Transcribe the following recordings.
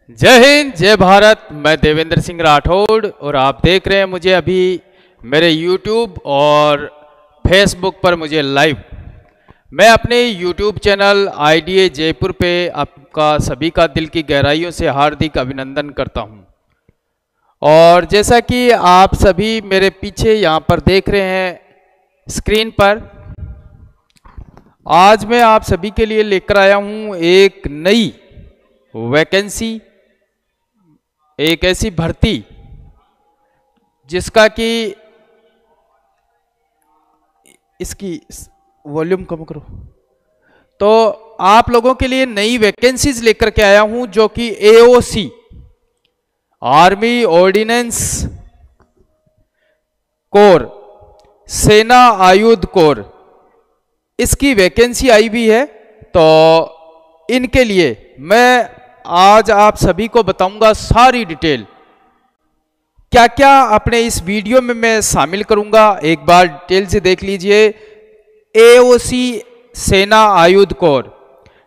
जय हिंद, जय भारत। मैं देवेंद्र सिंह राठौड़ और आप देख रहे हैं मुझे अभी मेरे YouTube और Facebook पर मुझे लाइव। मैं अपने YouTube चैनल IDA जयपुर पे आपका सभी का दिल की गहराइयों से हार्दिक अभिनंदन करता हूं। और जैसा कि आप सभी मेरे पीछे यहाँ पर देख रहे हैं स्क्रीन पर, आज मैं आप सभी के लिए लेकर आया हूँ एक नई वैकेंसी, एक ऐसी भर्ती जिसका कि इसकी वॉल्यूम कम करो। तो आप लोगों के लिए नई वैकेंसीज लेकर के आया हूं जो कि AOC आर्मी ऑर्डिनेंस कोर, सेना आयुध कोर, इसकी वैकेंसी आई भी है। तो इनके लिए मैं आज आप सभी को बताऊंगा सारी डिटेल, क्या क्या अपने इस वीडियो में मैं शामिल करूंगा। एक बार डिटेल से देख लीजिए। AOC सेना आयुध कोर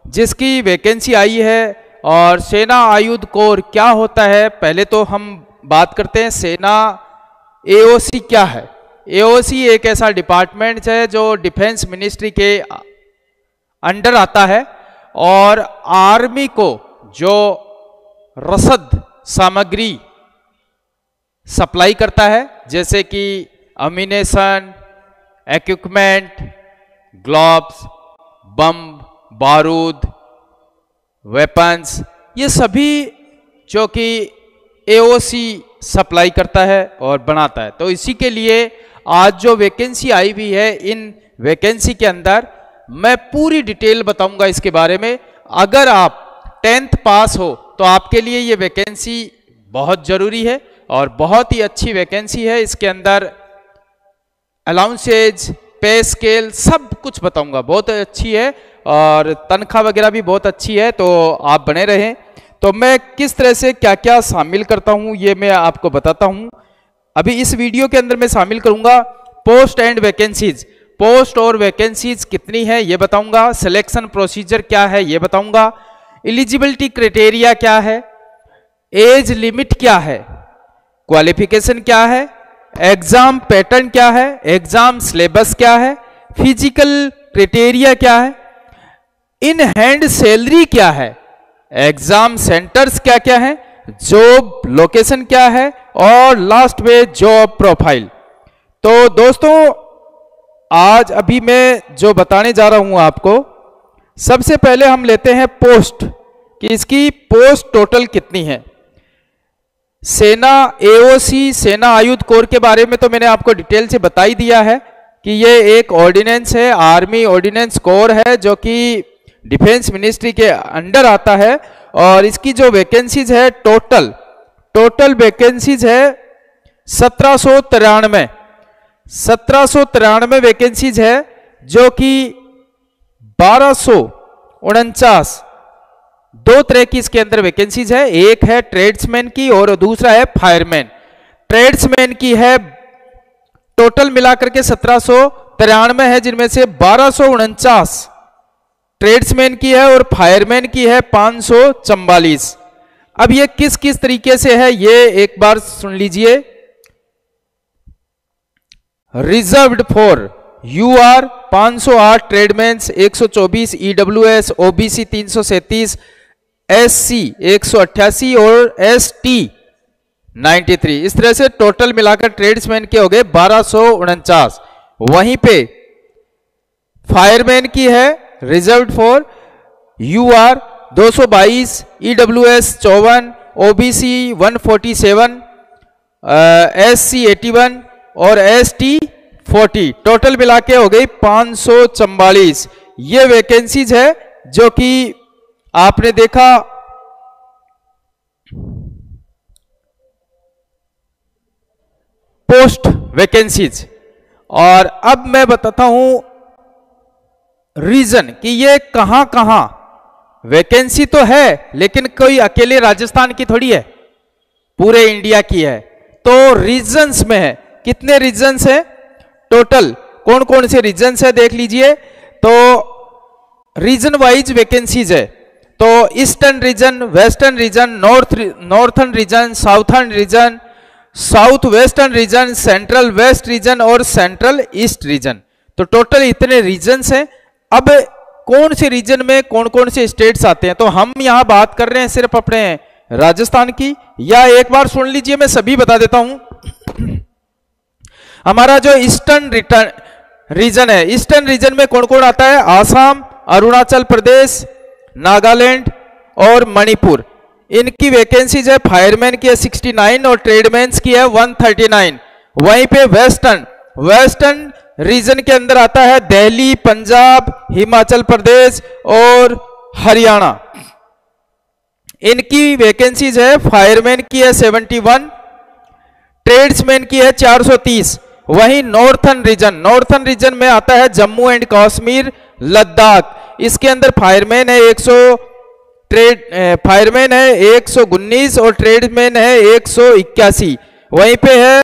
जिसकी वैकेंसी आई है, और सेना आयुध कोर क्या होता है पहले तो हम बात करते हैं। सेना AOC क्या है। AOC एक ऐसा डिपार्टमेंट है जो डिफेंस मिनिस्ट्री के अंडर आता है और आर्मी को जो रसद सामग्री सप्लाई करता है, जैसे कि अम्यूनेशन, इक्विपमेंट, ग्लोव्स, बम, बारूद, वेपन्स, ये सभी जो कि AOC सप्लाई करता है और बनाता है। तो इसी के लिए आज जो वैकेंसी आई हुई है, इन वैकेंसी के अंदर मैं पूरी डिटेल बताऊंगा इसके बारे में। अगर आप 10th पास हो तो आपके लिए ये वैकेंसी बहुत ज़रूरी है और बहुत ही अच्छी वैकेंसी है। इसके अंदर अलाउंसेज, पे स्केल, सब कुछ बताऊंगा। बहुत अच्छी है और तनख्वाह वगैरह भी बहुत अच्छी है, तो आप बने रहें। तो मैं किस तरह से क्या क्या शामिल करता हूं ये मैं आपको बताता हूं। अभी इस वीडियो के अंदर मैं शामिल करूंगा पोस्ट एंड वैकेंसीज। पोस्ट और वैकेंसीज कितनी है ये बताऊंगा। सिलेक्शन प्रोसीजर क्या है ये बताऊंगा। एलिजिबिलिटी क्राइटेरिया क्या है, एज लिमिट क्या है, क्वालिफिकेशन क्या है, एग्जाम पैटर्न क्या है, एग्जाम सिलेबस क्या है, फिजिकल क्राइटेरिया क्या है, इन हैंड सैलरी क्या है, एग्जाम सेंटर्स क्या क्या है, जॉब लोकेशन क्या है, और लास्ट में जॉब प्रोफाइल। तो दोस्तों आज अभी मैं जो बताने जा रहा हूं आपको, सबसे पहले हम लेते हैं पोस्ट, कि इसकी पोस्ट टोटल कितनी है। सेना AOC सेना आयुध कोर के बारे में तो मैंने आपको डिटेल से बता ही दिया है कि ये एक ऑर्डिनेंस है, आर्मी ऑर्डिनेंस कोर है जो कि डिफेंस मिनिस्ट्री के अंडर आता है। और इसकी जो वैकेंसीज है टोटल वैकेंसीज है 1793 वैकेंसीज है, जो कि 1249 दो तरह की इसके अंदर वैकेंसीज है। एक है ट्रेड्समैन की और दूसरा है फायरमैन। ट्रेड्समैन की है टोटल मिलाकर के 1793 है, जिनमें से 1249 ट्रेड्समैन की है और फायरमैन की है 544। अब ये किस किस तरीके से है ये एक बार सुन लीजिए। Reserved for UR 508 ट्रेडमैन्स, 124 EWS, OBC 337, SC 188 और ST 93। इस तरह से टोटल मिलाकर ट्रेड्समैन के हो गए 1249। वहीं पे फायरमैन की है reserved for UR 222, EWS 54, OBC 147, SC 81 और ST 40। टोटल मिला के हो गई 544। ये वैकेंसीज है जो कि आपने देखा पोस्ट वैकेंसीज। और अब मैं बताता हूं रीजन कि ये कहां कहां वैकेंसी तो है, लेकिन कोई अकेले राजस्थान की थोड़ी है, पूरे इंडिया की है। तो रीजन्स में है, कितने रीजन्स है टोटल, कौन कौन से रीजन्स है देख लीजिए। तो रीजन वाइज वैकेंसीज है। तो eastern region, western region, northern region, southern region, south western region, central west region और सेंट्रल ईस्ट रीजन। तो टोटल इतने रीजन्स हैं। अब कौन से रीजन में कौन कौन से स्टेट्स आते हैं, तो हम यहां बात कर रहे हैं सिर्फ अपने राजस्थान की, या एक बार सुन लीजिए मैं सभी बता देता हूं। हमारा जो ईस्टर्न रीजन है, ईस्टर्न रीजन में कौन कौन आता है, आसाम, अरुणाचल प्रदेश, नागालैंड और मणिपुर। इनकी वैकेंसीज है, फायरमैन की है 69 और ट्रेडमैन्स की है 139। वहीं पे वेस्टर्न रीजन के अंदर आता है दिल्ली, पंजाब, हिमाचल प्रदेश और हरियाणा। इनकी वैकेंसीज है, फायरमैन की है 71, ट्रेड्समैन की है 430। वहीं नॉर्थर्न रीजन में आता है जम्मू एंड कश्मीर, लद्दाख। इसके अंदर फायरमैन है 119 और ट्रेडमैन है 181। वहीं पे है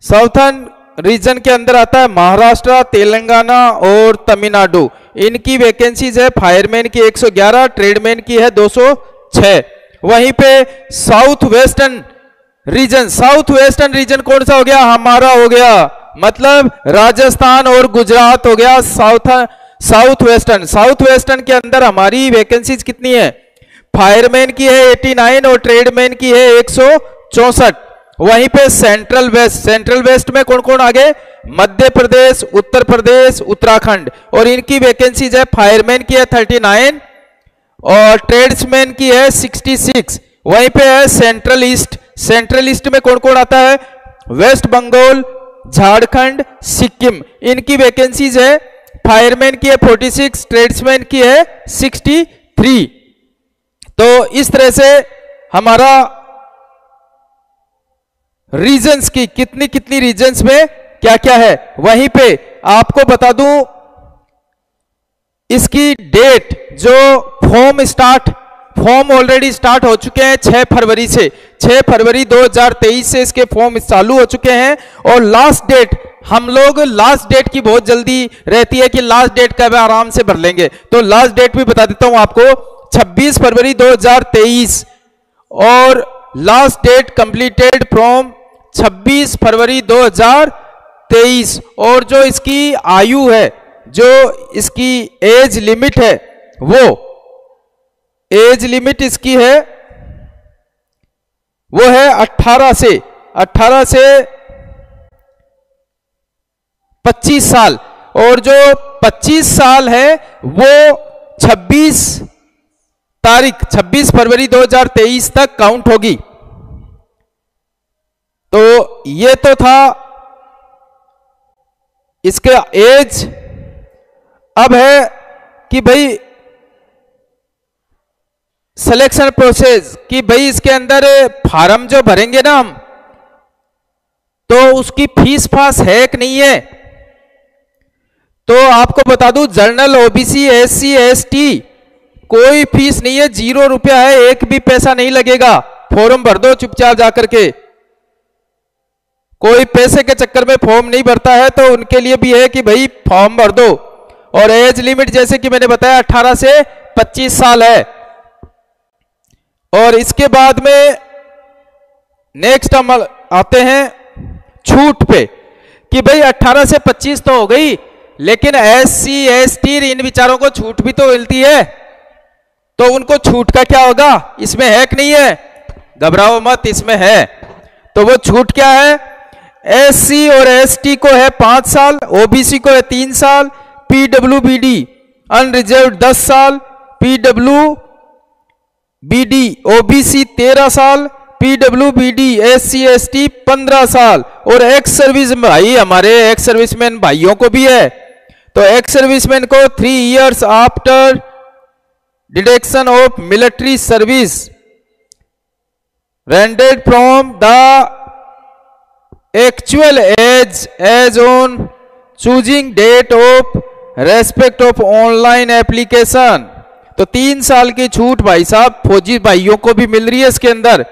साउथर्न रीजन के अंदर आता है महाराष्ट्र, तेलंगाना और तमिलनाडु। इनकी वैकेंसीज है, फायरमैन की 111, ट्रेडमैन की है 206। वहीं पे साउथ वेस्टर्न रीजन कौन सा हो गया, हमारा हो गया, मतलब राजस्थान और गुजरात हो गया। साउथ वेस्टर्न के अंदर हमारी वैकेंसीज कितनी है, फायरमैन की है 89 और ट्रेडमैन की है 164। वहीं पे सेंट्रल वेस्ट में कौन कौन आ गए, मध्य प्रदेश, उत्तर प्रदेश, उत्तराखंड, और इनकी वैकेंसीज है, फायरमैन की है 39 और ट्रेड्समैन की है 66। वहीं पे है सेंट्रल ईस्ट में कौन कौन आता है, वेस्ट बंगाल, झारखंड, सिक्किम। इनकी वैकेंसीज है, फायरमैन की है 46, ट्रेड्समैन की है 63। तो इस तरह से हमारा रीजन्स की कितनी रीजन्स में क्या क्या है। वहीं पे आपको बता दूं इसकी डेट, जो फॉर्म ऑलरेडी स्टार्ट हो चुके हैं 6 फरवरी से, 6 फरवरी 2023 से इसके फॉर्म चालू हो चुके हैं। और लास्ट डेट की बहुत जल्दी रहती है कि लास्ट डेट का भी आराम से भर लेंगे, तो लास्ट डेट भी बता देता हूं आपको, 26 फरवरी 2023 और लास्ट डेट कंप्लीटेड फ्रॉम 26 फरवरी 2023। और जो इसकी आयु है, जो इसकी एज लिमिट है, वो एज लिमिट इसकी है, वो है 18 से 25 साल। और जो 25 साल है वो 26 फरवरी 2023 तक काउंट होगी। तो ये तो था इसका एज। अब है कि भाई सिलेक्शन प्रोसेस, कि भाई इसके अंदर फार्म जो भरेंगे ना हम, तो उसकी फीस फास है कि नहीं है। तो आपको बता दूं, जनरल, ओबीसी, एससी, एसटी कोई फीस नहीं है, 0 रुपया है, एक भी पैसा नहीं लगेगा। फॉर्म भर दो चुपचाप जाकर के, कोई पैसे के चक्कर में फॉर्म नहीं भरता है, तो उनके लिए भी है कि भाई फॉर्म भर दो। और एज लिमिट जैसे कि मैंने बताया 18 से 25 साल है। और इसके बाद में नेक्स्ट हम आते हैं छूट पे, कि भाई 18 से 25 तो हो गई, लेकिन एससी, एसटी इन विचारों को छूट भी तो मिलती है, तो उनको छूट का क्या होगा, इसमें है कि नहीं है, घबराओ मत, इसमें है। तो वो छूट क्या है, एससी और एसटी को है 5 साल, ओबीसी को है 3 साल, पीडब्ल्यूबीडी अनरिजर्व्ड 10 साल, पीडब्ल्यूबीडी ओबीसी 13 साल, पीडब्ल्यूबीडी एससी एसटी 15 साल। और एक्स सर्विस भाई, हमारे एक्स सर्विसमैन भाइयों को भी है, तो एक्स सर्विसमैन को 3 years after deduction of military service rendered from the actual age on choosing date of respect of online application. तो 3 साल की छूट भाई साहब फौजी भाइयों को भी मिल रही है इसके अंदर।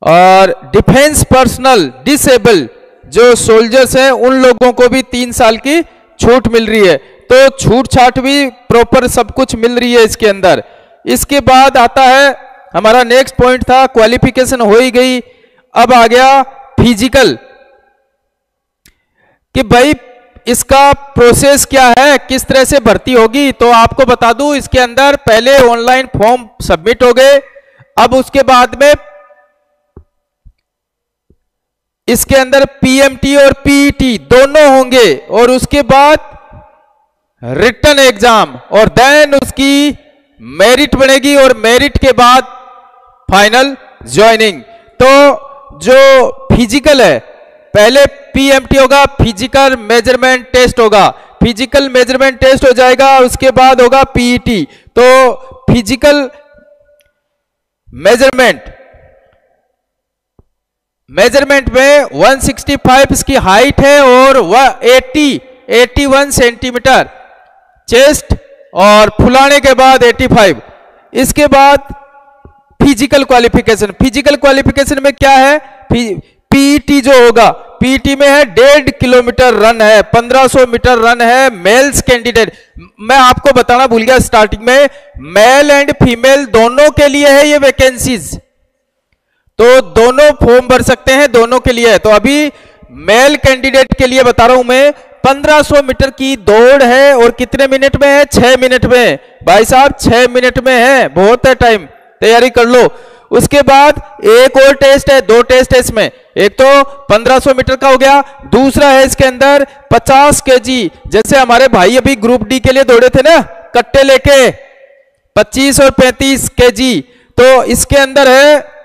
और डिफेंस पर्सनल डिसेबल जो सोल्जर्स हैं, उन लोगों को भी 3 साल की छूट मिल रही है। तो छूट छाट भी प्रॉपर सब कुछ मिल रही है इसके अंदर। इसके बाद आता है हमारा नेक्स्ट पॉइंट था, क्वालिफिकेशन हो ही गई। अब आ गया फिजिकल, कि भाई इसका प्रोसेस क्या है, किस तरह से भर्ती होगी। तो आपको बता दूं, इसके अंदर पहले ऑनलाइन फॉर्म सबमिट हो गए, अब उसके बाद में इसके अंदर पीएमटी और पीईटी दोनों होंगे, और उसके बाद रिटन एग्जाम, और देन उसकी मेरिट बनेगी, और मेरिट के बाद फाइनल ज्वाइनिंग। तो जो फिजिकल है, पहले पीएमटी होगा, फिजिकल मेजरमेंट टेस्ट होगा, फिजिकल मेजरमेंट टेस्ट हो जाएगा, उसके बाद होगा पीईटी। तो फिजिकल मेजरमेंट में 165 इसकी हाइट है, और 81 सेंटीमीटर चेस्ट, और फुलाने के बाद 85। इसके बाद फिजिकल क्वालिफिकेशन में क्या है, पीईटी जो होगा, पीईटी में है 1.5 किलोमीटर रन है, 1500 मीटर रन है। मेल्स कैंडिडेट, मैं आपको बताना भूल गया स्टार्टिंग में, मेल एंड फीमेल दोनों के लिए है ये वैकेंसीज, तो दोनों फॉर्म भर सकते हैं, दोनों के लिए है। तो अभी मेल कैंडिडेट के लिए बता रहा हूं मैं, 1500 मीटर की दौड़ है, और कितने मिनट में है, 6 मिनट में। भाई साहब 6 मिनट में है, बहुत है टाइम, तैयारी कर लो। उसके बाद एक और टेस्ट है, 2 टेस्ट है इसमें, एक तो 1500 मीटर का हो गया, दूसरा है इसके अंदर 50 केजी, जैसे हमारे भाई अभी ग्रुप डी के लिए दौड़े थे ना, कट्टे लेके 25 और 35 केजी, तो इसके अंदर है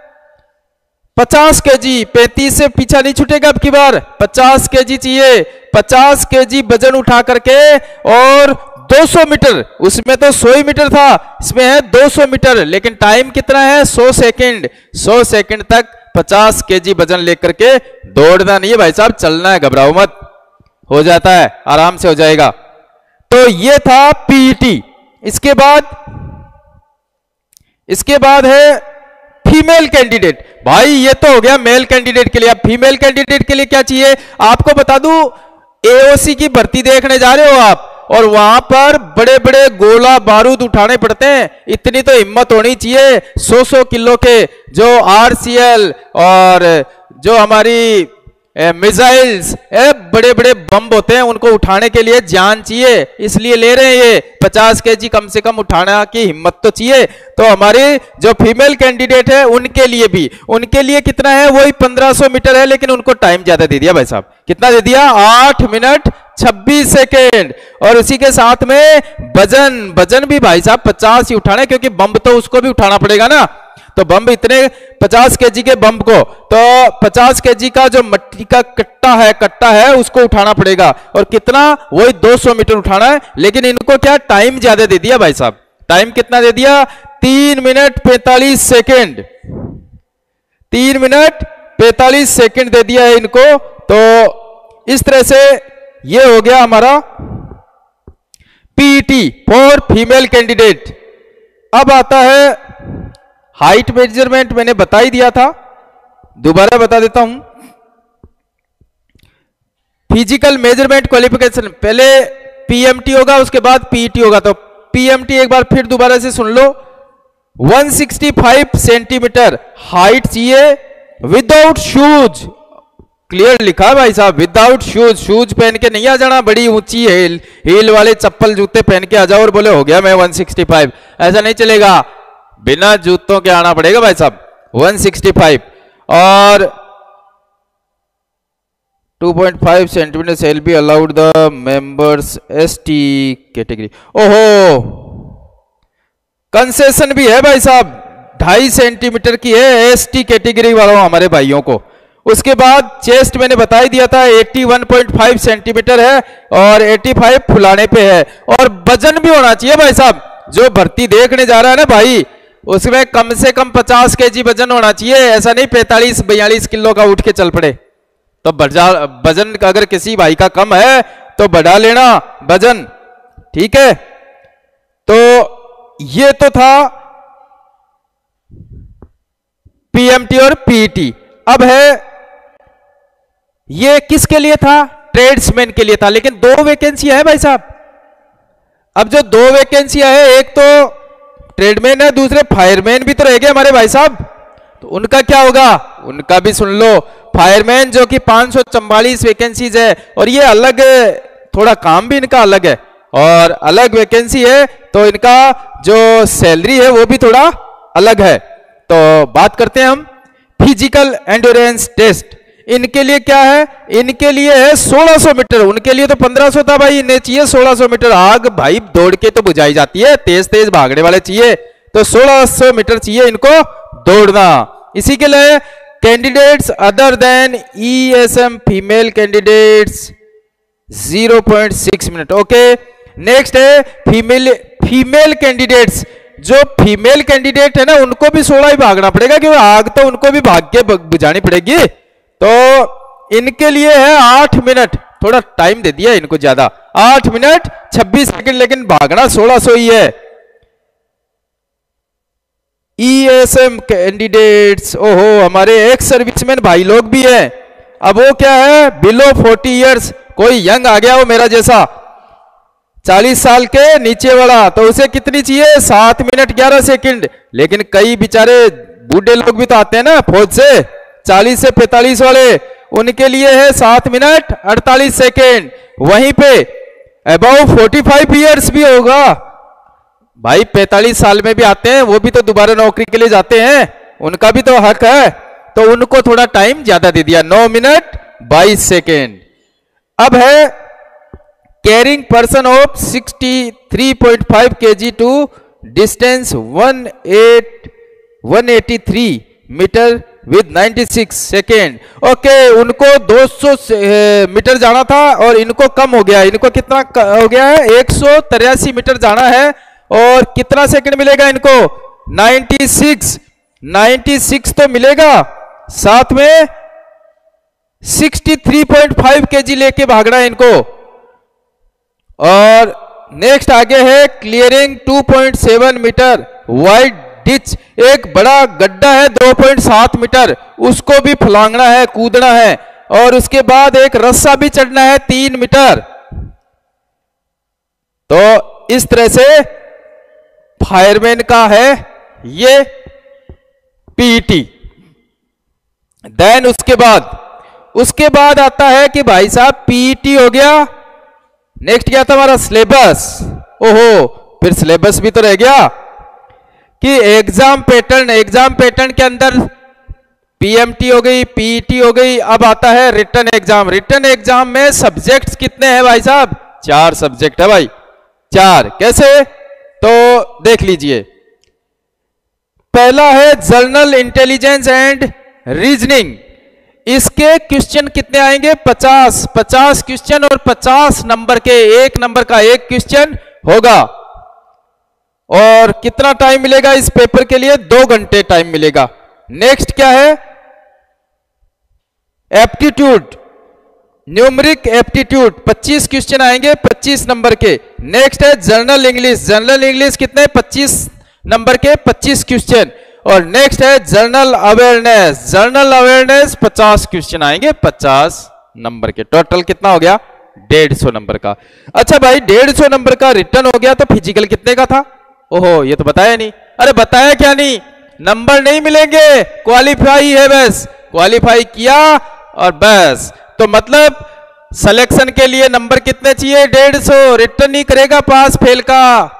50 केजी, 35 से पीछा नहीं छूटेगा अब की बार, 50 केजी चाहिए। 50 केजी वजन उठा करके, और 200 मीटर, उसमें तो 100 ही मीटर था, इसमें है 200 मीटर, लेकिन टाइम कितना है, 100 सेकंड। 100 सेकंड तक 50 केजी वजन लेकर के दौड़ना नहीं है भाई साहब, चलना है, घबराओ मत, हो जाता है, आराम से हो जाएगा। तो ये था पीईटी। इसके बाद है फीमेल कैंडिडेट। भाई ये तो हो गया मेल कैंडिडेट के लिए, अब फीमेल कैंडिडेट के लिए क्या चाहिए आपको बता दूं, एओसी की भर्ती देखने जा रहे हो आप, और वहां पर बड़े बड़े गोला बारूद उठाने पड़ते हैं, इतनी तो हिम्मत होनी चाहिए। 100 किलो के जो आरसीएल और जो हमारी मिसाइल्स, बड़े बड़े बम होते हैं, उनको उठाने के लिए जान चाहिए, इसलिए ले रहे हैं ये। 50 केजी कम से कम उठाने की हिम्मत तो चाहिए। तो हमारे जो फीमेल कैंडिडेट है उनके लिए कितना है, वही 1500 मीटर है, लेकिन उनको टाइम ज्यादा दे दिया भाई साहब। कितना दे दिया, 8 मिनट 26 सेकेंड। और उसी के साथ में वजन भी भाई साहब 50 ही उठाना है, क्योंकि बम तो उसको भी उठाना पड़ेगा ना। तो बम इतने 50 केजी के बम को, तो 50 केजी का जो मट्टी का कट्टा है उसको उठाना पड़ेगा, और कितना, वही 200 मीटर उठाना है। लेकिन इनको क्या टाइम ज्यादा दे दिया भाई साहब, टाइम कितना दे दिया, 3 मिनट 45 सेकेंड, 3 मिनट 45 सेकेंड दे दिया है इनको। तो इस तरह से ये हो गया हमारा पीईटी फॉर फीमेल कैंडिडेट। अब आता है हाइट मेजरमेंट, मैंने बता ही दिया था, दोबारा बता देता हूं। फिजिकल मेजरमेंट क्वालिफिकेशन, पहले पीएमटी होगा, उसके बाद पीईटी होगा। तो पीएमटी एक बार फिर दोबारा से सुन लो, 165 सेंटीमीटर हाइट चाहिए, विदाउट शूज, क्लियर लिखा है भाई साहब, विदाउट शूज पहन के नहीं आ जाना, बड़ी ऊंची हील वाले चप्पल जूते पहन के आ जाओ और बोले हो गया मैं 165, ऐसा नहीं चलेगा, बिना जूतों के आना पड़ेगा भाई साहब। 165 और 2.5 centimetre shall be allowed the members ST category. ओहो, कंसेशन भी है भाई साहब, 2.5 सेंटीमीटर की है एसटी कैटेगरी वालों हमारे भाइयों को। उसके बाद चेस्ट मैंने बता ही दिया था 81.5 सेंटीमीटर है और 85 फुलाने पे है। और वजन भी होना चाहिए भाई साहब, जो भर्ती देखने जा रहा है ना भाई, उसमें कम से कम 50 केजी वजन होना चाहिए, ऐसा नहीं 45-42 किलो का उठ के चल पड़े। तो वजन अगर किसी भाई का कम है तो बढ़ा लेना वजन, ठीक है। तो ये तो था पीएमटी और पीईटी। अब है, ये किसके लिए था, ट्रेड्समैन के लिए था, लेकिन 2 वैकेंसी है भाई साहब, अब जो दो वैकेंसियां है, एक तो ट्रेडमैन है, दूसरे फायरमैन भी तो रह गए हमारे भाई साहब, तो उनका क्या होगा, उनका भी सुन लो। फायरमैन जो कि 544 वैकेंसीज है, और ये अलग, थोड़ा काम भी इनका अलग है और अलग वैकेंसी है, तो इनका जो सैलरी है वो भी थोड़ा अलग है। तो बात करते हैं हम फिजिकल एंड्योरेंस टेस्ट। इनके लिए क्या है, इनके लिए है 1600 मीटर, उनके लिए तो 1500 था भाई, इन्हें चाहिए 1600 मीटर। आग भाई दौड़ के तो बुझाई जाती है, तेज तेज भागने वाले चाहिए, तो 1600 मीटर चाहिए इनको दौड़ना। इसी के लिए candidates other than ESM female candidates 0.6 minute. Okay, next है फीमेल कैंडिडेट्स। जो फीमेल कैंडिडेट है ना, उनको भी 16 ही भागना पड़ेगा, क्योंकि आग तो उनको भी भाग के बुझानी पड़ेगी। तो इनके लिए है 8 मिनट, थोड़ा टाइम दे दिया इनको ज्यादा, 8 मिनट 26 सेकंड, लेकिन भागना 1600 ही है। ESM कैंडिडेट्स, ओहो हमारे एक्स सर्विसमैन भाई लोग भी हैं। अब वो क्या है, बिलो 40 इयर्स, कोई यंग आ गया हो मेरा जैसा 40 साल के नीचे वाला, तो उसे कितनी चाहिए, 7 मिनट 11 सेकंड। लेकिन कई बेचारे बूढ़े लोग भी तो आते हैं ना फौज से, 40 से 45 वाले, उनके लिए है 7 मिनट 48 सेकंड। वहीं पे अबाउ 45 इयर्स भी होगा भाई, 45 साल में भी आते हैं, वो भी तो दोबारा नौकरी के लिए जाते हैं, उनका भी तो हक है, तो उनको थोड़ा टाइम ज्यादा दे दिया, 9 मिनट 22 सेकेंड। अब है carrying person of 63.5 kg to distance 183 metre with 96 second. Okay, उनको 200 मीटर जाना था और इनको कम हो गया, इनको कितना हो गया है, 183 मीटर जाना है, और कितना सेकंड मिलेगा इनको, 96 तो मिलेगा, साथ में 63.5 kg लेके भागना है इनको। और नेक्स्ट आगे है क्लियरिंग 2.7 मीटर वाइड डिच, एक बड़ा गड्ढा है 2.7 मीटर, उसको भी फलांगना है, कूदना है, और उसके बाद एक रस्सा भी चढ़ना है 3 मीटर। तो इस तरह से फायरमैन का है ये पीईटी। देन उसके बाद आता है कि भाई साहब पीईटी हो गया, नेक्स्ट क्या था हमारा, सिलेबस। ओहो, फिर सिलेबस भी तो रह गया कि एग्जाम पैटर्न के अंदर पीएमटी हो गई, पीईटी हो गई, अब आता है रिटन एग्जाम। रिटन एग्जाम में सब्जेक्ट्स कितने हैं भाई साहब, 4 सब्जेक्ट है भाई, 4। कैसे, तो देख लीजिए, पहला है जनरल इंटेलिजेंस एंड रीजनिंग। इसके क्वेश्चन कितने आएंगे, 50 क्वेश्चन, और 50 नंबर के, 1 नंबर का 1 क्वेश्चन होगा। और कितना टाइम मिलेगा इस पेपर के लिए, 2 घंटे टाइम मिलेगा। नेक्स्ट क्या है, एप्टीट्यूड, न्यूमेरिक एप्टीट्यूड, 25 क्वेश्चन आएंगे 25 नंबर के। नेक्स्ट है जनरल इंग्लिश कितने, 25 नंबर के 25 क्वेश्चन। और नेक्स्ट है जनरल अवेयरनेस 50 क्वेश्चन आएंगे 50 नंबर के। टोटल कितना हो गया, 150 नंबर का। अच्छा भाई 150 नंबर का रिटर्न हो गया, तो फिजिकल कितने का था, ओहो ये तो बताया नहीं। अरे बताया क्या नहीं, नंबर नहीं मिलेंगे, क्वालिफाई है बस, क्वालिफाई किया और बस। तो मतलब सिलेक्शन के लिए नंबर कितने चाहिए, 150, रिटर्न नहीं करेगा पास फेल का।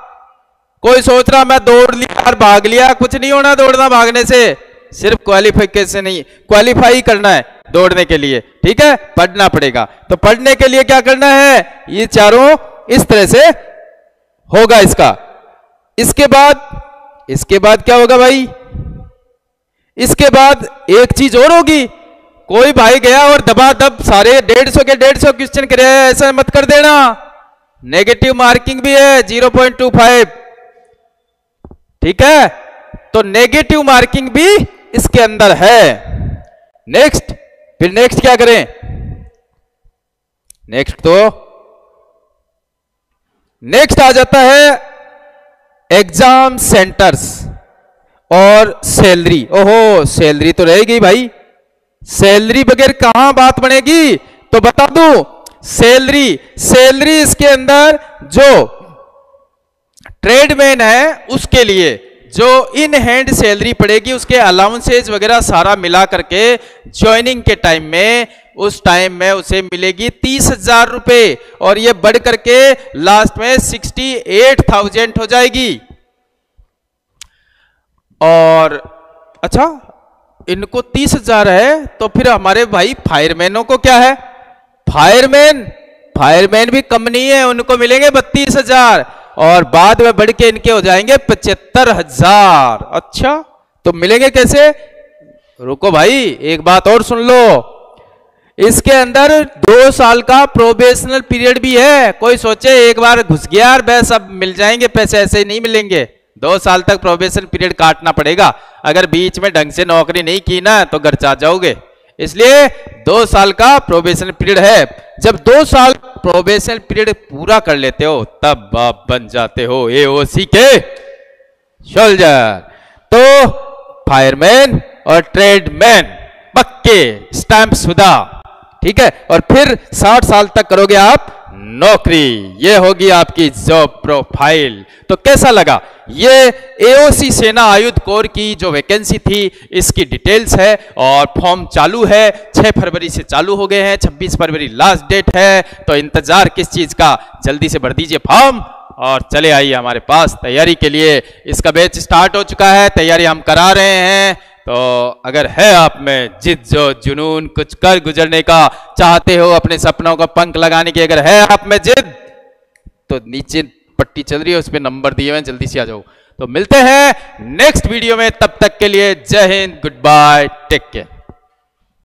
कोई सोच रहा मैं दौड़ लिया और भाग लिया, कुछ नहीं होना दौड़ना भागने से, सिर्फ क्वालिफिकेशन नहीं, क्वालिफाई करना है दौड़ने के लिए, ठीक है, पढ़ना पड़ेगा। तो पढ़ने के लिए क्या करना है, ये चारों इस तरह से होगा इसका। इसके बाद क्या होगा भाई, इसके बाद एक चीज और होगी, कोई भाई गया और दबादब सारे 150 के 150 क्वेश्चन करे, ऐसा मत कर देना, नेगेटिव मार्किंग भी है 0.25, ठीक है, तो नेगेटिव मार्किंग भी इसके अंदर है। नेक्स्ट, फिर नेक्स्ट क्या करें, नेक्स्ट आ जाता है एग्जाम सेंटर्स और सैलरी। ओहो सैलरी तो रहेगी भाई, सैलरी बगैर कहां बात बनेगी, तो बता दूं, सैलरी इसके अंदर जो ट्रेडमैन है उसके लिए जो इन हैंड सैलरी पड़ेगी, उसके अलाउंसेज वगैरह सारा मिला करके ज्वाइनिंग के टाइम में, उस टाइम में उसे मिलेगी 30,000 रुपए, और ये बढ़ करके लास्ट में 68,000 हो जाएगी। और अच्छा, इनको 30,000 है, तो फिर हमारे भाई फायरमैनों को क्या है? फायरमैन भी कम नहीं है, उनको मिलेंगे 32,000, और बाद में बढ़ के इनके हो जाएंगे 75,000। अच्छा, तो मिलेंगे कैसे? रुको भाई, एक बात और सुन लो, इसके अंदर 2 साल का प्रोबेशनल पीरियड भी है। कोई सोचे एक बार घुस गया और बस अब मिल जाएंगे पैसे, ऐसे नहीं मिलेंगे। 2 साल तक प्रोबेशन पीरियड काटना पड़ेगा। अगर बीच में ढंग से नौकरी नहीं की ना तो घर जा जाओगे। इसलिए 2 साल का प्रोबेशन पीरियड है। जब 2 साल प्रोबेशन पीरियड पूरा कर लेते हो तब आप बन जाते हो एओसी के सोल्जर। तो फायरमैन और ट्रेडमैन पक्के स्टैंप शुदा, ठीक है। और फिर 60 साल तक करोगे आप नौकरी। ये होगी आपकी जॉब प्रोफाइल। तो कैसा लगा? ये एओसी सेना आयुध कोर की जो वैकेंसी थी, इसकी डिटेल्स है, और फॉर्म चालू है। 6 फरवरी से चालू हो गए हैं, 26 फरवरी लास्ट डेट है। तो इंतजार किस चीज का? जल्दी से भर दीजिए फॉर्म और चले आइए हमारे पास तैयारी के लिए। इसका बैच स्टार्ट हो चुका है, तैयारी हम करा रहे हैं। तो अगर है आप में जिद, जो जुनून, कुछ कर गुजरने का चाहते हो, अपने सपनों को पंख लगाने की अगर है आप में जिद, तो नीचे पट्टी चल रही है, उस पर नंबर दिए हुए, जल्दी से आ जाओ। तो मिलते हैं नेक्स्ट वीडियो में, तब तक के लिए जय हिंद, गुड बाय, टेक केयर।